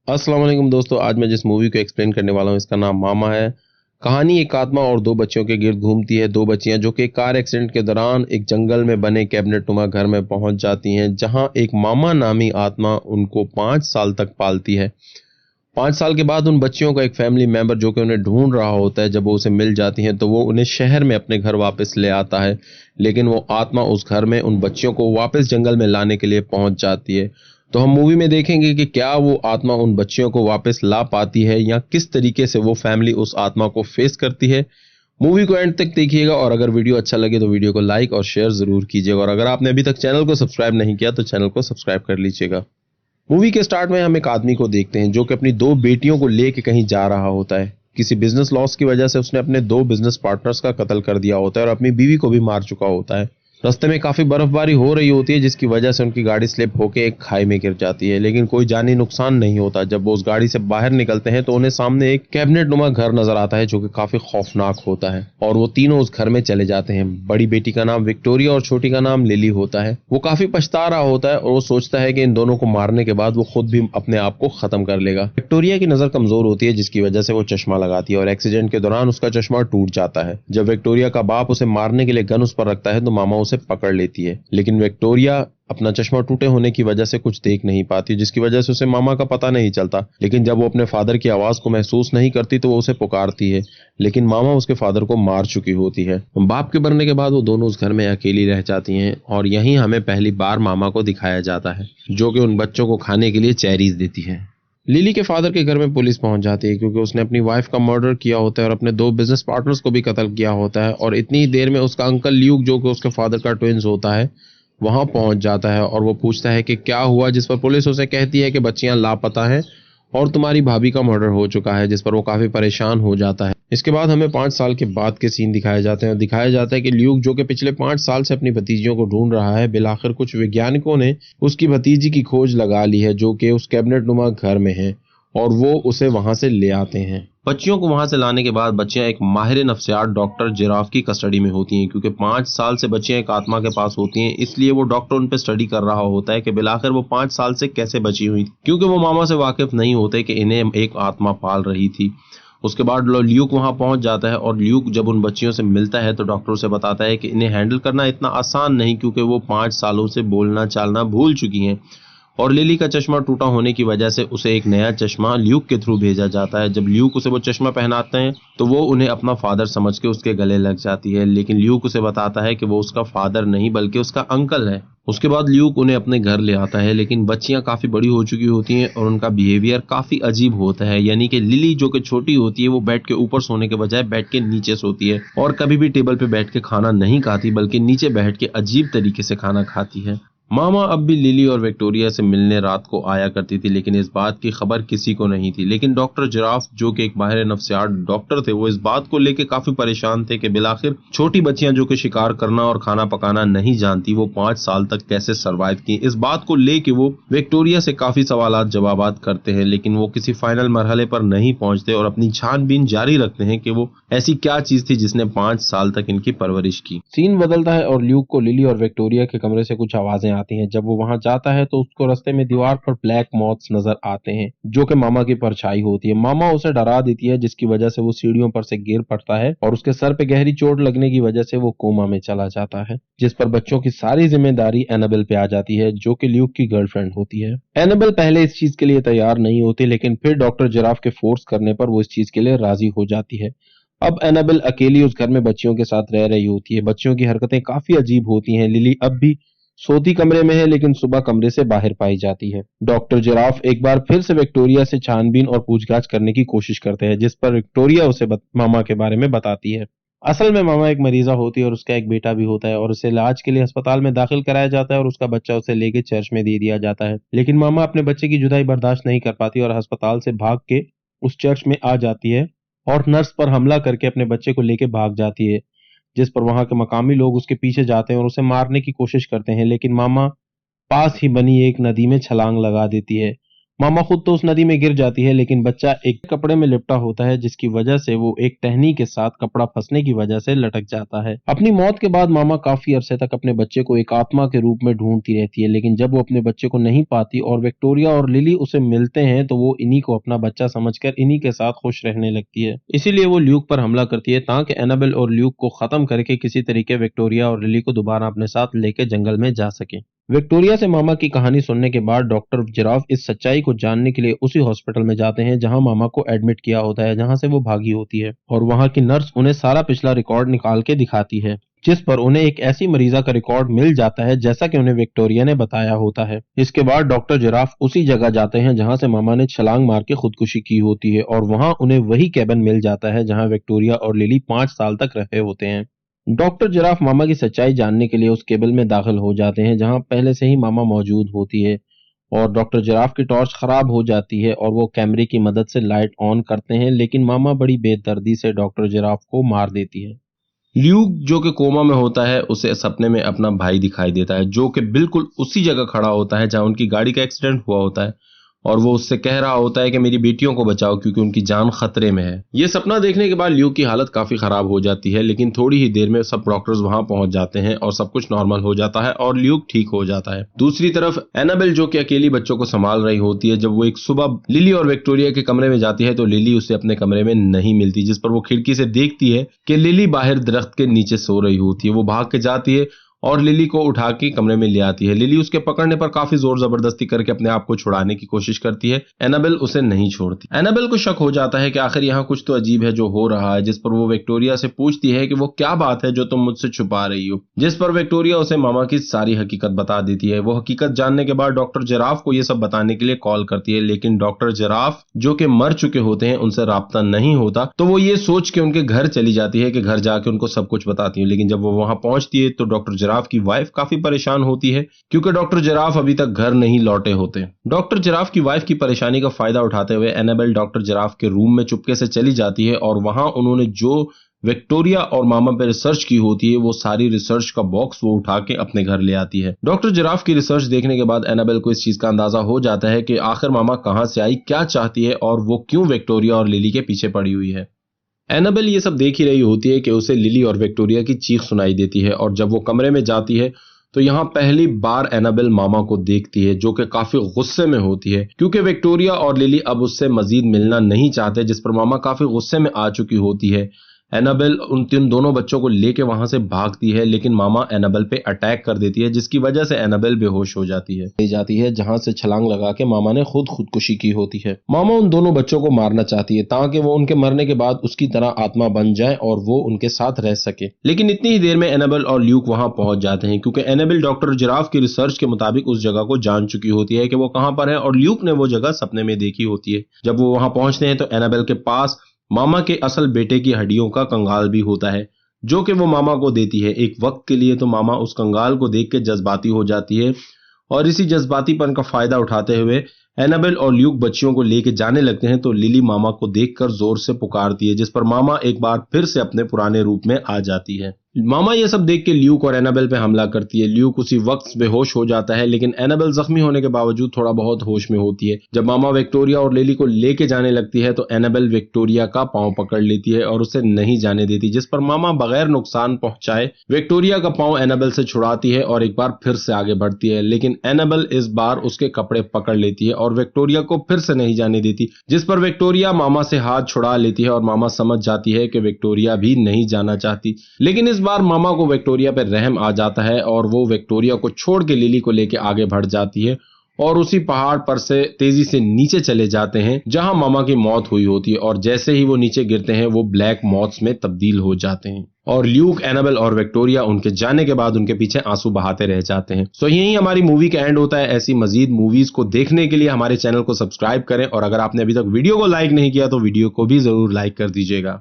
अस्सलाम वालेकुम दोस्तों, आज मैं जिस मूवी को एक्सप्लेन करने वाला हूँ इसका नाम मामा है। कहानी एक आत्मा और दो बच्चियों के गिर्द घूमती है। दो बच्चियां जो कि कार एक्सीडेंट के दौरान एक जंगल में बने कैबिनेट नुमा घर में पहुंच जाती हैं, जहां एक मामा नामी आत्मा उनको 5 साल तक पालती है। 5 साल के बाद उन बच्चियों का एक फैमिली मेंबर जो कि उन्हें ढूंढ रहा होता है, जब वो उसे मिल जाती हैं तो वो उन्हें शहर में अपने घर वापस ले आता है। लेकिन वो आत्मा उस घर में उन बच्चियों को वापस जंगल में लाने के लिए पहुंच जाती है। तो हम मूवी में देखेंगे कि क्या वो आत्मा उन बच्चियों को वापस ला पाती है या किस तरीके से वो फैमिली उस आत्मा को फेस करती है। मूवी को एंड तक देखिएगा और अगर वीडियो अच्छा लगे तो वीडियो को लाइक और शेयर जरूर कीजिएगा, और अगर आपने अभी तक चैनल को सब्सक्राइब नहीं किया तो चैनल को सब्सक्राइब कर लीजिएगा। मूवी के स्टार्ट में हम एक आदमी को देखते हैं जो कि अपनी दो बेटियों को लेके कहीं जा रहा होता है। किसी बिजनेस लॉस की वजह से उसने अपने दो बिजनेस पार्टनर्स का कत्ल कर दिया होता है और अपनी बीवी को भी मार चुका होता है। रास्ते में काफी बर्फबारी हो रही होती है, जिसकी वजह से उनकी गाड़ी स्लिप होकर एक खाई में गिर जाती है, लेकिन कोई जानी नुकसान नहीं होता। जब वो उस गाड़ी से बाहर निकलते हैं तो उन्हें सामने एक कैबिनेट नुमा घर नजर आता है जो कि काफी खौफनाक होता है, और वो तीनों उस घर में चले जाते हैं। बड़ी बेटी का नाम विक्टोरिया और छोटी का नाम लिली होता है। वो काफी पछता रहा होता है और वो सोचता है कि इन दोनों को मारने के बाद वो खुद भी अपने आप को खत्म कर लेगा। विक्टोरिया की नजर कमजोर होती है, जिसकी वजह से वो चश्मा लगाती है और एक्सीडेंट के दौरान उसका चश्मा टूट जाता है। जब विक्टोरिया का बाप उसे मारने के लिए गन उस पर रखता है तो मामा उसे पकड़ लेती है, लेकिन विक्टोरिया अपना चश्मा टूटे होने की वजह से कुछ देख नहीं पाती, जिसकी वजह से उसे मामा का पता नहीं चलता। लेकिन जब वो अपने फादर की आवाज को महसूस नहीं करती तो वो उसे पुकारती है, लेकिन मामा उसके फादर को मार चुकी होती है। बाप के मरने के बाद वो दोनों उस घर में अकेली रह जाती हैं, और यहीं हमें पहली बार मामा को दिखाया जाता है जो कि उन बच्चों को खाने के लिए चेरीज देती है। लिली के फादर के घर में पुलिस पहुंच जाती है क्योंकि उसने अपनी वाइफ का मर्डर किया होता है और अपने दो बिजनेस पार्टनर्स को भी कत्ल किया होता है। और इतनी देर में उसका अंकल ल्यूक जो कि उसके फादर का ट्विंस होता है वहां पहुंच जाता है और वो पूछता है कि क्या हुआ, जिस पर पुलिस उसे कहती है कि बच्चियां लापता हैं और तुम्हारी भाभी का मर्डर हो चुका है, जिस पर वो काफी परेशान हो जाता है। इसके बाद हमें 5 साल के बाद के सीन दिखाए जाते हैं और दिखाया जाता है कि ल्यूक जो कि पिछले 5 साल से अपनी भतीजियों को ढूंढ रहा है, बिलाखिर कुछ वैज्ञानिकों ने उसकी भतीजी की खोज लगा ली है जो कि उस कैबिनेट नुमा घर में है, और वो उसे वहां से ले आते हैं। बच्चियों को वहां से लाने के बाद बच्चियां एक माहिर नफ्सियात डॉक्टर जिराफ की कस्टडी में होती हैं, क्योंकि 5 साल से बच्चियां एक आत्मा के पास होती हैं, इसलिए वो डॉक्टर उन पे स्टडी कर रहा होता है कि बिलाखिर वो 5 साल से कैसे बची हुई, क्योंकि वो मामा से वाकिफ नहीं होते कि इन्हें एक आत्मा पाल रही थी। उसके बाद ल्यूक वहां पहुंच जाता है और ल्यूक जब उन बच्चियों से मिलता है तो डॉक्टर उसे बताता है कि इन्हें हैंडल करना इतना आसान नहीं, क्योंकि वो 5 सालों से बोलना चालना भूल चुकी हैं। और लिली का चश्मा टूटा होने की वजह से उसे एक नया चश्मा ल्यूक के थ्रू भेजा जाता है। जब ल्यूक उसे वो चश्मा पहनाते हैं तो वो उन्हें अपना फादर समझ के उसके गले लग जाती है, लेकिन ल्यूक उसे बताता है कि वो उसका फादर नहीं बल्कि उसका अंकल है। उसके बाद ल्यूक उन्हें अपने घर ले आता है, लेकिन बच्चियां काफी बड़ी हो चुकी होती हैं और उनका बिहेवियर काफी अजीब होता है। यानी कि लिली जो कि छोटी होती है वो बेड के ऊपर सोने के बजाय बेड के नीचे सोती है और कभी भी टेबल पे बैठ के खाना नहीं खाती, बल्कि नीचे बैठ के अजीब तरीके से खाना खाती है। मामा अब भी लिली और विक्टोरिया से मिलने रात को आया करती थी, लेकिन इस बात की खबर किसी को नहीं थी। लेकिन डॉक्टर जिराफ जो कि एक माहिर नफ्सियात डॉक्टर थे, वो इस बात को लेके काफी परेशान थे कि बिलाखिर छोटी बच्चियां जो कि शिकार करना और खाना पकाना नहीं जानती, वो 5 साल तक कैसे सरवाइव की। इस बात को लेके वो विक्टोरिया से काफी सवालात जवाबात करते हैं, लेकिन वो किसी फाइनल मरहले पर नहीं पहुंचते और अपनी छानबीन जारी रखते हैं कि वो ऐसी क्या चीज थी जिसने 5 साल तक इनकी परवरिश की। सीन बदलता है और ल्यूक को लिली और विक्टोरिया के कमरे से कुछ आवाजें आती हैं। जब वो वहां जाता है तो उसको रास्ते में दीवार पर ब्लैक मॉथ्स नजर आते हैं जो कि मामा की परछाई होती है। मामा उसे डरा देती है, जिसकी वजह से वो सीढ़ियों पर से गिर पड़ता है और उसके सर पे गहरी चोट लगने की वजह से वो कोमा में चला जाता है, जिस पर बच्चों की सारी जिम्मेदारी एनाबेल पे आ जाती है जो कि ल्यूक की गर्लफ्रेंड होती है। एनाबेल पहले इस चीज के लिए तैयार नहीं होती, लेकिन फिर डॉक्टर जिराफ के फोर्स करने पर वो इस चीज के लिए राजी हो जाती है। अब एनाबेल अकेली उस घर में बच्चियों के साथ रह रही होती है। बच्चियों की हरकतें काफी अजीब होती हैं। लिली अब भी सोती कमरे में है, लेकिन सुबह कमरे से बाहर पाई जाती है। डॉक्टर जिराफ एक बार फिर से विक्टोरिया से छानबीन और पूछताछ करने की कोशिश करते हैं, जिस पर विक्टोरिया उसे मामा के बारे में बताती है। असल में मामा एक मरीजा होती है और उसका एक बेटा भी होता है, और उसे इलाज के लिए अस्पताल में दाखिल कराया जाता है और उसका बच्चा उसे लेके चर्च में दे दिया जाता है। लेकिन मामा अपने बच्चे की जुदाई बर्दाश्त नहीं कर पाती और अस्पताल से भाग के उस चर्च में आ जाती है और नर्स पर हमला करके अपने बच्चे को लेके भाग जाती है, जिस पर वहां के मकामी लोग उसके पीछे जाते हैं और उसे मारने की कोशिश करते हैं, लेकिन मामा पास ही बनी एक नदी में छलांग लगा देती है। मामा खुद तो उस नदी में गिर जाती है, लेकिन बच्चा एक कपड़े में लिपटा होता है, जिसकी वजह से वो एक टहनी के साथ कपड़ा फंसने की वजह से लटक जाता है। अपनी मौत के बाद मामा काफी अरसे तक अपने बच्चे को एक आत्मा के रूप में ढूंढती रहती है, लेकिन जब वो अपने बच्चे को नहीं पाती और विक्टोरिया और लिली उसे मिलते हैं तो वो इन्हीं को अपना बच्चा समझकर इन्हीं के साथ खुश रहने लगती है। इसीलिए वो ल्यूक पर हमला करती है ताकि एनाबेल और ल्यूक को खत्म करके किसी तरीके विक्टोरिया और लिली को दोबारा अपने साथ लेके जंगल में जा सके। विक्टोरिया से मामा की कहानी सुनने के बाद डॉक्टर जिराफ इस सच्चाई को जानने के लिए उसी हॉस्पिटल में जाते हैं जहां मामा को एडमिट किया होता है, जहां से वो भागी होती है, और वहां की नर्स उन्हें सारा पिछला रिकॉर्ड निकाल के दिखाती है, जिस पर उन्हें एक ऐसी मरीजा का रिकॉर्ड मिल जाता है जैसा कि उन्हें विक्टोरिया ने बताया होता है। इसके बाद डॉक्टर जिराफ उसी जगह जाते हैं जहां से मामा ने छलांग मार के खुदकुशी की होती है, और वहां उन्हें वही कैबिन मिल जाता है जहां विक्टोरिया और लिली 5 साल तक रहे होते हैं। डॉक्टर जिराफ मामा की सच्चाई जानने के लिए उस केबल में दाखिल हो जाते हैं जहां पहले से ही मामा मौजूद होती है, और डॉक्टर जिराफ की टॉर्च खराब हो जाती है और वो कैमरे की मदद से लाइट ऑन करते हैं, लेकिन मामा बड़ी बेदर्दी से डॉक्टर जिराफ को मार देती है। ल्यूक जो कि कोमा में होता है उसे सपने में अपना भाई दिखाई देता है, जो कि बिल्कुल उसी जगह खड़ा होता है जहां उनकी गाड़ी का एक्सीडेंट हुआ होता है, और वो उससे कह रहा होता है कि मेरी बेटियों को बचाओ क्योंकि उनकी जान खतरे में है। ये सपना देखने के बाद ल्यूक की हालत काफी खराब हो जाती है, लेकिन थोड़ी ही देर में सब डॉक्टर्स वहां पहुंच जाते हैं और सब कुछ नॉर्मल हो जाता है और ल्यूक ठीक हो जाता है। दूसरी तरफ एनाबेल जो कि अकेली बच्चों को संभाल रही होती है, जब वो एक सुबह लिली और विक्टोरिया के कमरे में जाती है तो लिली उसे अपने कमरे में नहीं मिलती, जिस पर वो खिड़की से देखती है कि लिली बाहर दरख्त के नीचे सो रही होती है। वो भाग के जाती है और लिली को उठा के कमरे में ले आती है। लिली उसके पकड़ने पर काफी जोर जबरदस्ती करके अपने आप को छुड़ाने की कोशिश करती है। एनाबेल उसे नहीं छोड़ती। एनाबेल को शक हो जाता है कि आखिर यहाँ कुछ तो अजीब है जो हो रहा है, जिस पर वो विक्टोरिया से पूछती है कि वो क्या बात है जो तुम मुझसे छुपा रही हो, जिस पर विक्टोरिया उसे मामा की सारी हकीकत बता देती है। वो हकीकत जानने के बाद डॉक्टर जिराफ को ये सब बताने के लिए कॉल करती है, लेकिन डॉक्टर जिराफ जो कि मर चुके होते हैं उनसे राब्ता नहीं होता, तो वो ये सोच के उनके घर चली जाती है कि घर जाके उनको सब कुछ बताती है। लेकिन जब वो वहां पहुंचती है तो डॉक्टर जिराफ की वाइफ काफी परेशान होती है क्योंकि डॉक्टर जिराफ अभी तक घर नहीं लौटे होते। डॉक्टर जिराफ की वाइफ की परेशानी का फायदा उठाते हुए एनाबेल डॉक्टर जिराफ के रूम में चुपके से चली जाती है और वहां उन्होंने जो विक्टोरिया और मामा पे रिसर्च की होती है वो सारी रिसर्च का बॉक्स वो उठा के अपने घर ले आती है। डॉक्टर जिराफ की रिसर्च देखने के बाद एनाबेल को इस चीज का अंदाजा हो जाता है कि आखिर मामा कहां से आई, क्या चाहती है और वो क्यों विक्टोरिया और लिली के पीछे पड़ी हुई है। एनाबेल ये सब देख ही रही होती है कि उसे लिली और विक्टोरिया की चीख सुनाई देती है, और जब वो कमरे में जाती है तो यहाँ पहली बार एनाबेल मामा को देखती है जो कि काफी गुस्से में होती है क्योंकि विक्टोरिया और लिली अब उससे मजीद मिलना नहीं चाहते, जिस पर मामा काफी गुस्से में आ चुकी होती है। एनाबेल उन दोनों बच्चों को लेके वहां से भागती है, लेकिन मामा एनाबेल पे अटैक कर देती है, जिसकी वजह से एनाबेल बेहोश हो जाती है। ले जाती है जहां से छलांग लगा के मामा ने खुदकुशी की होती है। मामा उन दोनों बच्चों को मारना चाहती है ताकि वो उनके मरने के बाद उसकी तरह आत्मा बन जाए और वो उनके साथ रह सके, लेकिन इतनी ही देर में एनाबेल और ल्यूक वहां पहुंच जाते हैं क्योंकि एनाबेल डॉक्टर जिराफ की रिसर्च के मुताबिक उस जगह को जान चुकी होती है कि वो कहां पर है, और ल्यूक ने वो जगह सपने में देखी होती है। जब वो वहां पहुंचते हैं तो एनाबेल के पास मामा के असल बेटे की हड्डियों का कंगाल भी होता है जो कि वो मामा को देती है। एक वक्त के लिए तो मामा उस कंगाल को देख के जज्बाती हो जाती है, और इसी जज्बातीपन का फायदा उठाते हुए एनाबेल और ल्यूक बच्चियों को लेके जाने लगते हैं तो लिली मामा को देखकर जोर से पुकारती है, जिस पर मामा एक बार फिर से अपने पुराने रूप में आ जाती है। मामा ये सब देख के ल्यूक और एनाबेल पे हमला करती है। ल्यूक उसी वक्त बेहोश हो जाता है, लेकिन एनाबेल जख्मी होने के बावजूद थोड़ा बहुत होश में होती है। जब मामा विक्टोरिया और लिली को लेके जाने लगती है तो एनाबेल विक्टोरिया का पांव पकड़ लेती है और उसे नहीं जाने देती, जिस पर मामा बगैर नुकसान पहुंचाए विक्टोरिया का पांव एनाबेल से छुड़ाती है और एक बार फिर से आगे बढ़ती है, लेकिन एनाबेल इस बार उसके कपड़े पकड़ लेती है और विक्टोरिया को फिर से नहीं जाने देती, जिस पर विक्टोरिया मामा से हाथ छुड़ा लेती है और मामा समझ जाती है कि विक्टोरिया भी नहीं जाना चाहती। लेकिन इस बार मामा को विक्टोरिया पर रहम आ जाता है और वो विक्टोरिया को छोड़ के लिली को लेके आगे बढ़ जाती है और उसी पहाड़ पर से तेजी से नीचे चले जाते हैं जहां मामा की मौत हुई होती है, और जैसे ही वो नीचे गिरते हैं वो ब्लैक मॉथ्स में तब्दील हो जाते हैं और ल्यूक, एनाबेल और विक्टोरिया उनके जाने के बाद उनके पीछे आंसू बहाते रह जाते हैं। सो यही हमारी मूवी का एंड होता है। ऐसी मजीद मूवीज को देखने के लिए हमारे चैनल को सब्सक्राइब करें, और अगर आपने अभी तक वीडियो को लाइक नहीं किया तो वीडियो को भी जरूर लाइक कर दीजिएगा।